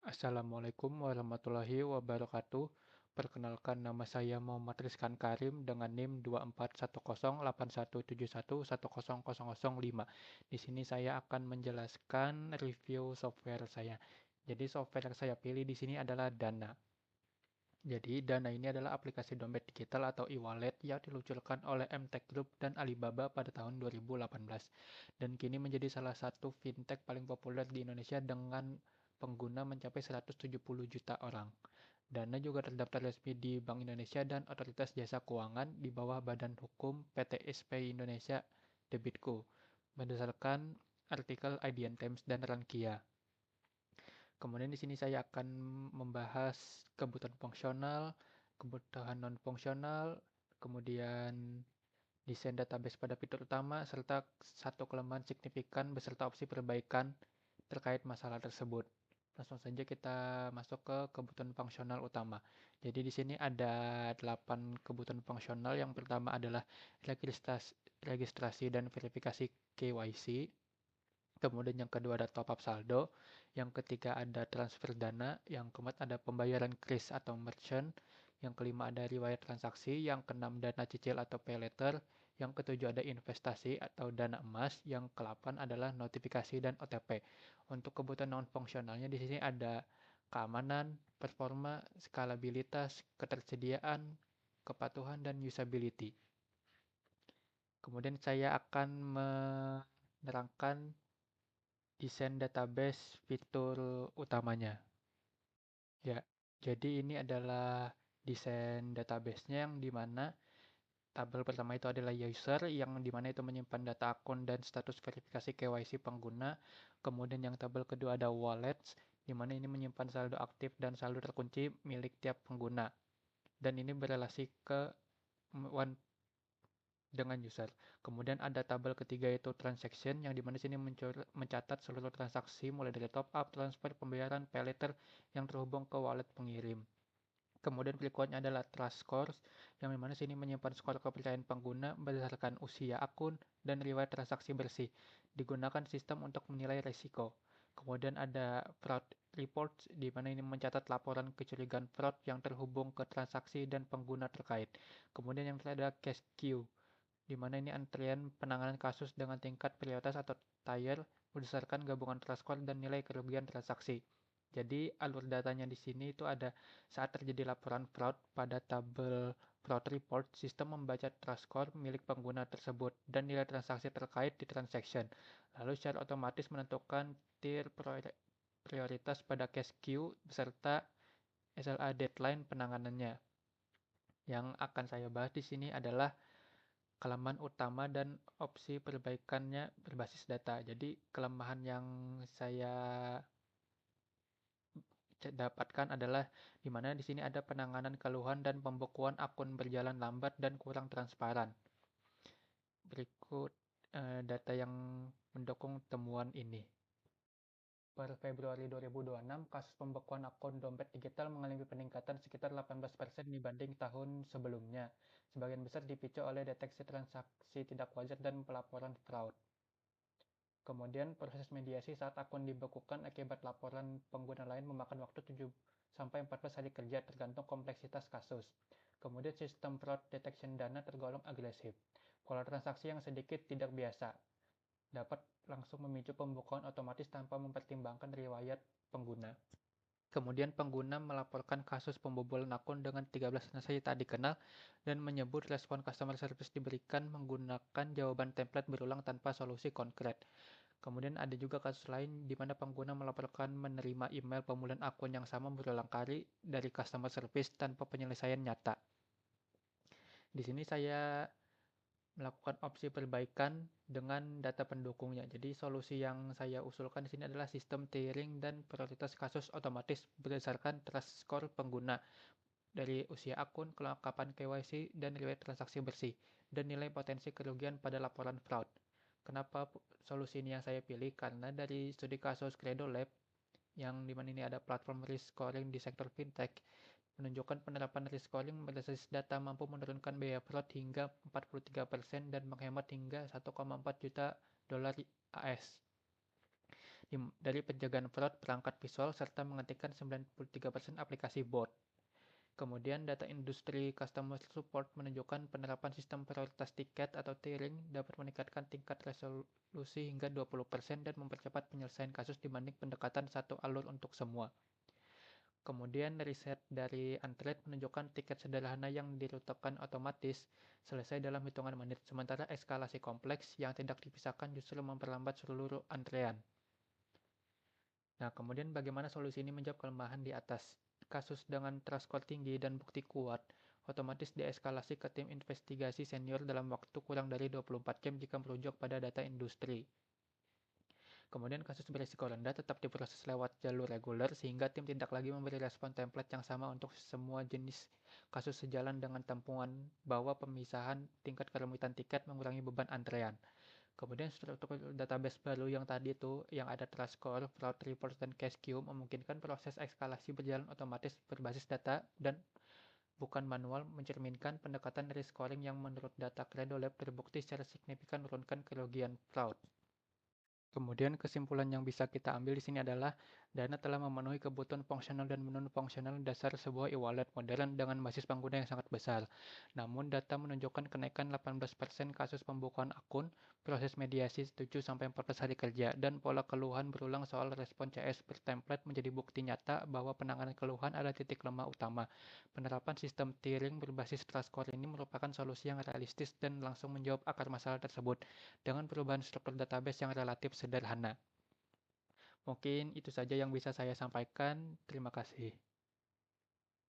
Assalamualaikum warahmatullahi wabarakatuh. Perkenalkan, nama saya Muhammad Rizkan Karim dengan NIM 24108171100005. Di sini saya akan menjelaskan review software saya. Jadi software yang saya pilih di sini adalah Dana. Jadi Dana ini adalah aplikasi dompet digital atau e-wallet yang diluncurkan oleh MTech Group dan Alibaba pada tahun 2018 dan kini menjadi salah satu fintech paling populer di Indonesia dengan pengguna mencapai 170 juta orang. Dana juga terdaftar resmi di Bank Indonesia dan Otoritas Jasa Keuangan di bawah Badan Hukum PT SPI Indonesia Debitco berdasarkan artikel IDN Times dan Rankia. Kemudian di sini saya akan membahas kebutuhan fungsional, kebutuhan non-fungsional, kemudian desain database pada fitur utama, serta satu kelemahan signifikan beserta opsi perbaikan terkait masalah tersebut. Langsung saja kita masuk ke kebutuhan fungsional utama. Jadi di sini ada 8 kebutuhan fungsional. Yang pertama adalah registrasi dan verifikasi KYC. Kemudian yang kedua ada top up saldo, yang ketiga ada transfer dana, yang keempat ada pembayaran kris atau merchant, yang kelima ada riwayat transaksi, yang keenam dana cicil atau pay letter, yang ketujuh ada investasi atau dana emas, yang ke-8 adalah notifikasi dan OTP. Untuk kebutuhan non fungsionalnya di sini ada keamanan, performa, skalabilitas, ketersediaan, kepatuhan dan usability. Kemudian saya akan menerangkan desain database fitur utamanya. Ya, jadi ini adalah desain database-nya yang dimana tabel pertama itu adalah user yang dimana itu menyimpan data akun dan status verifikasi KYC pengguna. Kemudian yang tabel kedua ada wallets, dimana ini menyimpan saldo aktif dan saldo terkunci milik tiap pengguna. Dan ini berelasi ke one dengan user. Kemudian ada tabel ketiga yaitu transaction yang dimana sini mencatat seluruh transaksi mulai dari top up, transfer, pembayaran, pay letter yang terhubung ke wallet pengirim. Kemudian berikutnya adalah trust scores yang dimana sini menyimpan skor kepercayaan pengguna berdasarkan usia akun dan riwayat transaksi bersih. Digunakan sistem untuk menilai risiko. Kemudian ada fraud reports di mana ini mencatat laporan kecurigaan fraud yang terhubung ke transaksi dan pengguna terkait. Kemudian yang terakhir ada cash queue di mana ini antrian penanganan kasus dengan tingkat prioritas atau tier berdasarkan gabungan trust score dan nilai kerugian transaksi. Jadi alur datanya di sini itu ada saat terjadi laporan fraud pada tabel fraud report, sistem membaca trust score milik pengguna tersebut dan nilai transaksi terkait di transaction. Lalu secara otomatis menentukan tier prioritas pada cash queue beserta SLA deadline penanganannya. Yang akan saya bahas di sini adalah kelemahan utama dan opsi perbaikannya berbasis data. Jadi kelemahan yang saya dapatkan adalah di mana di sini ada penanganan keluhan dan pembekuan akun berjalan lambat dan kurang transparan. Berikut data yang mendukung temuan ini. Per Februari 2026, kasus pembekuan akun dompet digital mengalami peningkatan sekitar 18% dibanding tahun sebelumnya. Sebagian besar dipicu oleh deteksi transaksi tidak wajar dan pelaporan fraud. Kemudian proses mediasi saat akun dibekukan akibat laporan pengguna lain memakan waktu 7-14 hari kerja tergantung kompleksitas kasus. Kemudian sistem fraud detection dana tergolong agresif. Pola transaksi yang sedikit tidak biasa dapat langsung memicu pembukaan otomatis tanpa mempertimbangkan riwayat pengguna. Kemudian pengguna melaporkan kasus pembobolan akun dengan 13 transaksi tak dikenal dan menyebut respon customer service diberikan menggunakan jawaban template berulang tanpa solusi konkret. Kemudian ada juga kasus lain di mana pengguna melaporkan menerima email pemulihan akun yang sama berulang kali dari customer service tanpa penyelesaian nyata. Di sini saya melakukan opsi perbaikan dengan data pendukungnya. Jadi solusi yang saya usulkan di sini adalah sistem tiering dan prioritas kasus otomatis berdasarkan trust score pengguna dari usia akun, kelengkapan KYC, dan riwayat transaksi bersih, dan nilai potensi kerugian pada laporan fraud. Kenapa solusi ini yang saya pilih? Karena dari studi kasus Credo Lab, yang dimana ini ada platform risk scoring di sektor fintech, menunjukkan penerapan risk scoring berbasis data mampu menurunkan biaya fraud hingga 43% dan menghemat hingga 1,4 juta dolar AS. dari penjagaan fraud perangkat visual serta menghentikan 93% aplikasi bot. Kemudian data industri customer support menunjukkan penerapan sistem prioritas tiket atau tiering dapat meningkatkan tingkat resolusi hingga 20% dan mempercepat penyelesaian kasus dibanding pendekatan satu alur untuk semua. Kemudian riset dari Antret menunjukkan tiket sederhana yang dirutekan otomatis selesai dalam hitungan menit, sementara eskalasi kompleks yang tidak dipisahkan justru memperlambat seluruh antrean. Nah, kemudian bagaimana solusi ini menjawab kelemahan di atas? Kasus dengan trust score tinggi dan bukti kuat otomatis deeskalasi ke tim investigasi senior dalam waktu kurang dari 24 jam jika merujuk pada data industri. Kemudian kasus berisiko rendah tetap diproses lewat jalur reguler sehingga tim tidak lagi memberi respon template yang sama untuk semua jenis kasus, sejalan dengan tempuhan bahwa pemisahan tingkat kerumitan tiket mengurangi beban antrean. Kemudian struktur database baru yang tadi itu yang ada trust score, fraud report, dan cache queue memungkinkan proses eskalasi berjalan otomatis berbasis data dan bukan manual, mencerminkan pendekatan risk scoring yang menurut data Credo Lab terbukti secara signifikan menurunkan kerugian fraud. Kemudian kesimpulan yang bisa kita ambil di sini adalah Dana telah memenuhi kebutuhan fungsional dan non-fungsional dasar sebuah e-wallet modern dengan basis pengguna yang sangat besar. Namun data menunjukkan kenaikan 18% kasus pembukaan akun, proses mediasi 7-14 hari kerja, dan pola keluhan berulang soal respon CS bertemplate menjadi bukti nyata bahwa penanganan keluhan adalah titik lemah utama. Penerapan sistem tiering berbasis trust score ini merupakan solusi yang realistis dan langsung menjawab akar masalah tersebut dengan perubahan struktur database yang relatif sederhana. Mungkin itu saja yang bisa saya sampaikan. Terima kasih.